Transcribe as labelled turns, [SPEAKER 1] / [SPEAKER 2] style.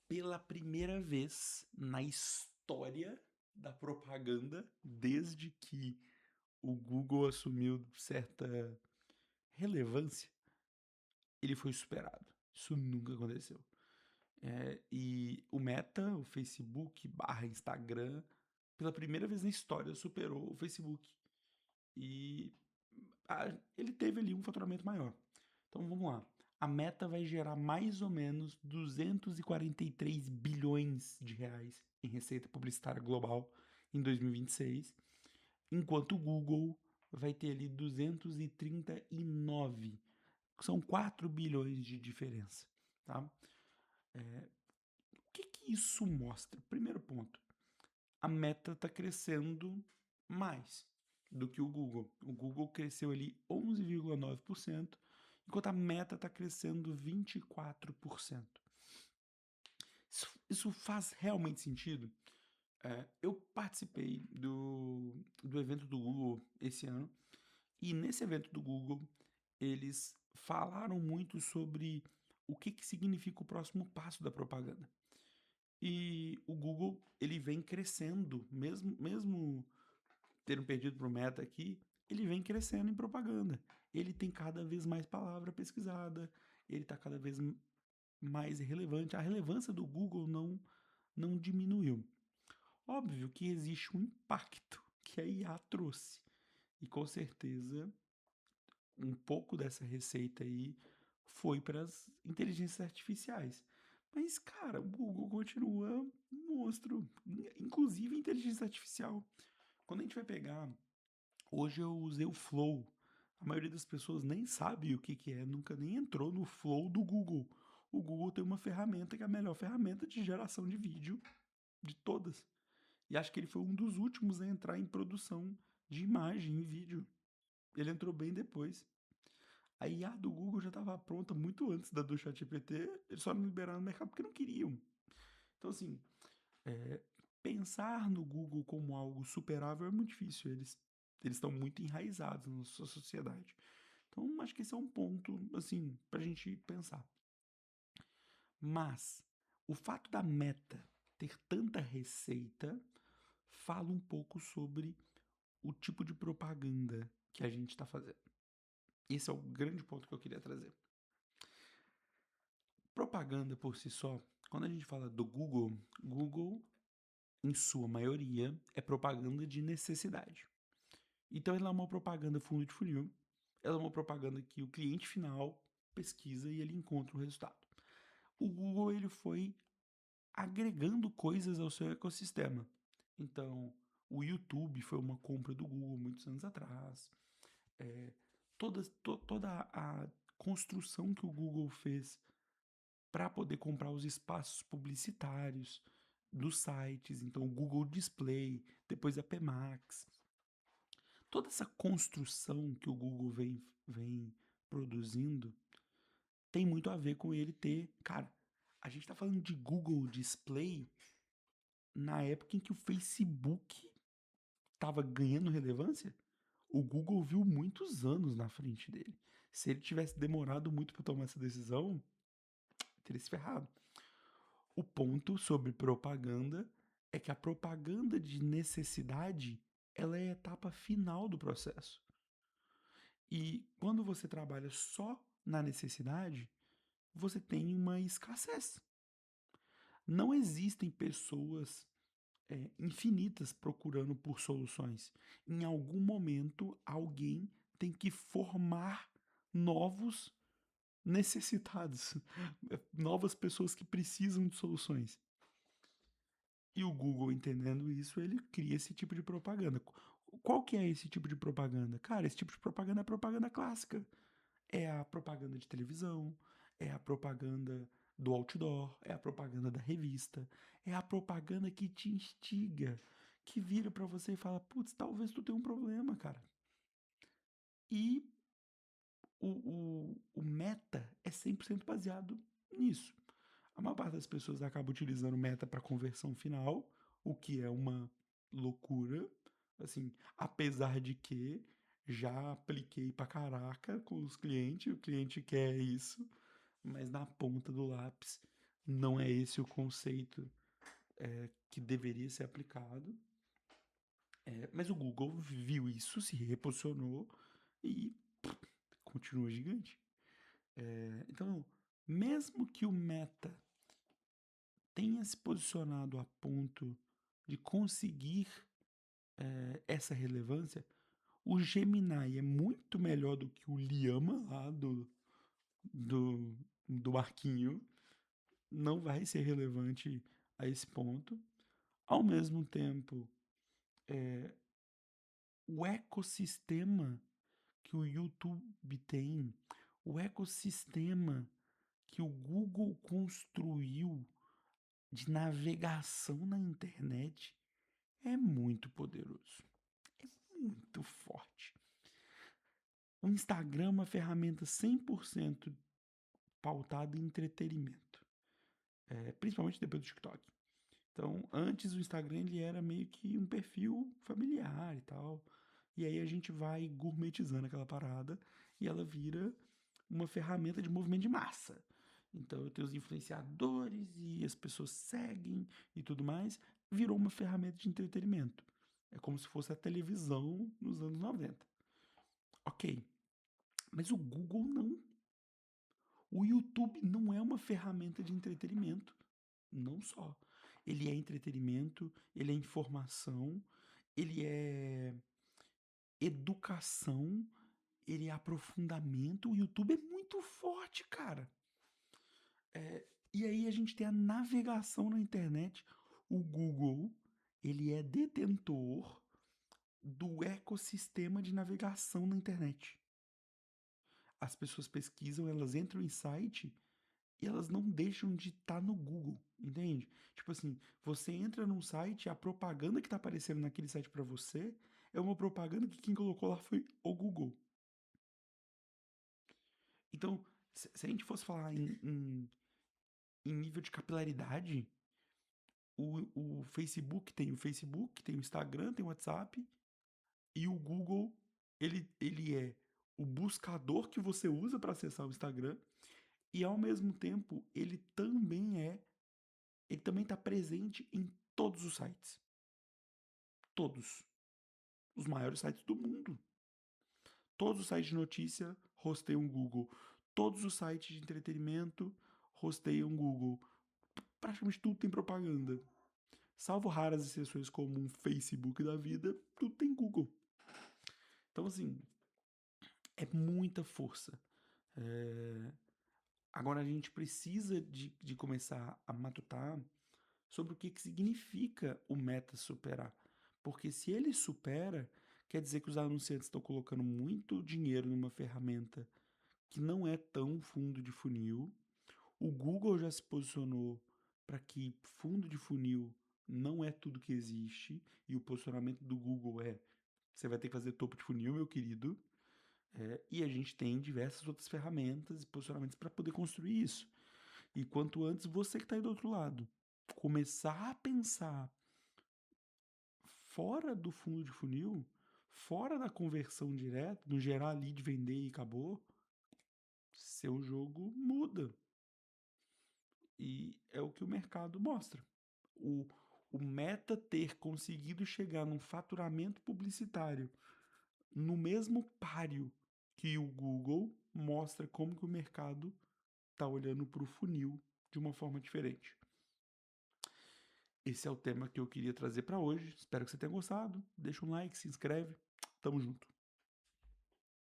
[SPEAKER 1] Pela primeira vez na história da propaganda, desde que o Google assumiu certa relevância, ele foi superado. Isso nunca aconteceu. E o Meta, o Facebook barra Instagram, pela primeira vez na história superou o Facebook. E ele teve ali um faturamento maior. Então vamos lá. A Meta vai gerar mais ou menos 243 bilhões de reais em receita publicitária global em 2026, enquanto o Google vai ter ali 239. São 4 bilhões de diferença, tá? O que que isso mostra? Primeiro ponto, a Meta está crescendo mais do que o Google. O Google cresceu ali 11,9%, enquanto a Meta está crescendo 24%. Isso faz realmente sentido? Eu participei do evento do Google esse ano, e nesse evento do Google, eles falaram muito sobre o que, que significa o próximo passo da propaganda. E o Google, ele vem crescendo, mesmo tendo perdido para o Meta aqui, ele vem crescendo em propaganda. Ele tem cada vez mais palavra pesquisada, ele está cada vez mais relevante. A relevância do Google não diminuiu. Óbvio que existe um impacto que a IA trouxe. E com certeza, um pouco dessa receita aí foi para as inteligências artificiais. Mas, cara, o Google continua um monstro, inclusive inteligência artificial. Quando a gente vai pegar, hoje eu usei o Flow. A maioria das pessoas nem sabe o que que é, nunca nem entrou no Flow do Google. O Google tem uma ferramenta que é a melhor ferramenta de geração de vídeo de todas. E acho que ele foi um dos últimos a entrar em produção de imagem e vídeo. Ele entrou bem depois. A IA do Google já estava pronta muito antes da do ChatGPT, eles só não liberaram no mercado porque não queriam. Então, assim, é, pensar no Google como algo superável é muito difícil. Eles estão muito enraizados na sua sociedade. Então, acho que esse é um ponto, assim, pra gente pensar. Mas, o fato da Meta ter tanta receita fala um pouco sobre o tipo de propaganda que a gente está fazendo. Esse é o grande ponto que eu queria trazer. Propaganda por si só, quando a gente fala do Google, Google, em sua maioria, é propaganda de necessidade. Então, ela é uma propaganda fundo de funil, ela é uma propaganda que o cliente final pesquisa e ele encontra o resultado. O Google, ele foi agregando coisas ao seu ecossistema. Então, o YouTube foi uma compra do Google muitos anos atrás. É, toda a construção que o Google fez para poder comprar os espaços publicitários dos sites, então o Google Display, depois a PMax. Toda essa construção que o Google vem produzindo tem muito a ver com ele ter. Cara, a gente tá falando de Google Display na época em que o Facebook tava ganhando relevância. O Google viu muitos anos na frente dele. Se ele tivesse demorado muito para tomar essa decisão, teria se ferrado. O ponto sobre propaganda é que a propaganda de necessidade ela é a etapa final do processo. E quando você trabalha só na necessidade, você tem uma escassez. Não existem pessoas infinitas procurando por soluções. Em algum momento, alguém tem que formar novos necessitados, novas pessoas que precisam de soluções. E o Google, entendendo isso, ele cria esse tipo de propaganda. Qual que é esse tipo de propaganda? Cara, esse tipo de propaganda é a propaganda clássica. É a propaganda de televisão, é a propaganda do outdoor, é a propaganda da revista, é a propaganda que te instiga, que vira pra você e fala, putz, talvez tu tenha um problema, cara. E o Meta é 100% baseado nisso. A maior parte das pessoas acaba utilizando Meta para conversão final, o que é uma loucura, assim, apesar de que já apliquei pra caraca com os clientes, o cliente quer isso, mas na ponta do lápis não é esse o conceito que deveria ser aplicado. Mas o Google viu isso, se reposicionou e continua gigante. Então, mesmo que o Meta tenha se posicionado a ponto de conseguir essa relevância, o Gemini é muito melhor do que o Llama lá do, do Marquinho, não vai ser relevante a esse ponto. Ao mesmo tempo, o ecossistema que o YouTube tem, o ecossistema que o Google construiu de navegação na internet é muito poderoso, muito forte. O Instagram é uma ferramenta 100% pautada em entretenimento, principalmente depois do TikTok. Então, antes o Instagram ele era meio que um perfil familiar e tal. E aí a gente vai gourmetizando aquela parada e ela vira uma ferramenta de movimento de massa. Então eu tenho os influenciadores e as pessoas seguem e tudo mais. Virou uma ferramenta de entretenimento. É como se fosse a televisão nos anos 90. Ok. Mas o Google não. O YouTube não é uma ferramenta de entretenimento. Não só. Ele é entretenimento, ele é informação, ele é educação, ele é aprofundamento. O YouTube é muito forte, cara. E aí a gente tem a navegação na internet. O Google, ele é detentor do ecossistema de navegação na internet. As pessoas pesquisam, elas entram em site e elas não deixam de estar no Google, entende? Tipo assim, você entra num site, a propaganda que tá aparecendo naquele site para você é uma propaganda que quem colocou lá foi o Google. Então, se a gente fosse falar em nível de capilaridade, o Facebook tem o Instagram, tem o WhatsApp, e o Google, ele é o buscador que você usa para acessar o Instagram, e ao mesmo tempo, ele também está presente em todos os sites. Todos. Os maiores sites do mundo. Todos os sites de notícia hosteiam Google. Todos os sites de entretenimento hosteiam Google. Praticamente tudo tem propaganda. Salvo raras exceções como um Facebook da vida, tudo tem Google. Então, assim, é muita força. Agora a gente precisa de começar a matutar sobre o que significa o meta superar. Porque se ele supera, quer dizer que os anunciantes estão colocando muito dinheiro numa ferramenta que não é tão fundo de funil. O Google já se posicionou para que fundo de funil não é tudo que existe, e o posicionamento do Google é: você vai ter que fazer topo de funil, meu querido. E a gente tem diversas outras ferramentas e posicionamentos para poder construir isso. E quanto antes você que está aí do outro lado começar a pensar fora do fundo de funil, fora da conversão direta, no gerar lead, vender e acabou, seu jogo muda. E é o que o mercado mostra. O, o Meta ter conseguido chegar num faturamento publicitário no mesmo páreo que o Google mostra como que o mercado está olhando para o funil de uma forma diferente. Esse é o tema que eu queria trazer para hoje. Espero que você tenha gostado. Deixa um like, se inscreve. Tamo junto.